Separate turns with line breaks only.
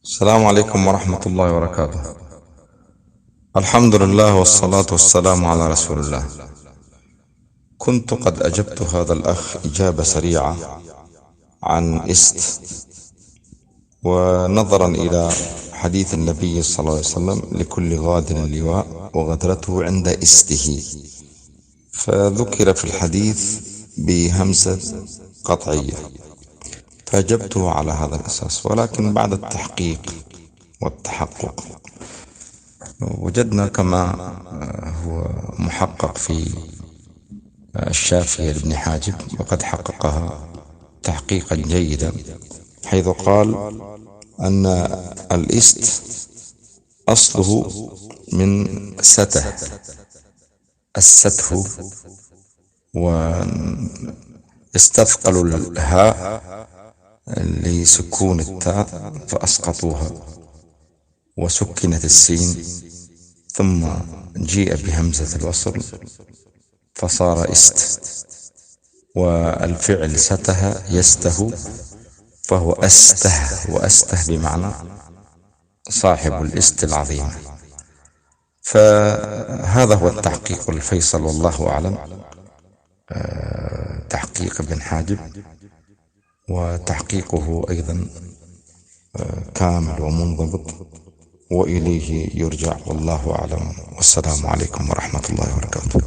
السلام عليكم ورحمة الله وبركاته. الحمد لله والصلاة والسلام على رسول الله. كنت قد أجبت هذا الأخ إجابة سريعة عن است، ونظرا إلى حديث النبي صلى الله عليه وسلم: لكل غادر لواء وغدرته عند استه. فذكر في الحديث بهمزة قطعية، فأجبته على هذا الأساس، ولكن بعد التحقيق والتحقق وجدنا كما هو محقق في الشافية لابن حاجب، وقد حققها تحقيقا جيدا، حيث قال أن الإست أصله من سته، السته، واستثقلوا الهاء لسكون التاء فأسقطوها، وسكنت السين، ثم جيء بهمزة الوصل فصار است. والفعل سته يسته، فهو أسته، وأسته بمعنى صاحب الإست العظيم. فهذا هو التحقيق الفيصل، والله أعلم. تحقيق ابن حاجب، وتحقيقه أيضا كامل ومنضبط، وإليه يرجع، والله أعلم. والسلام عليكم ورحمة الله وبركاته.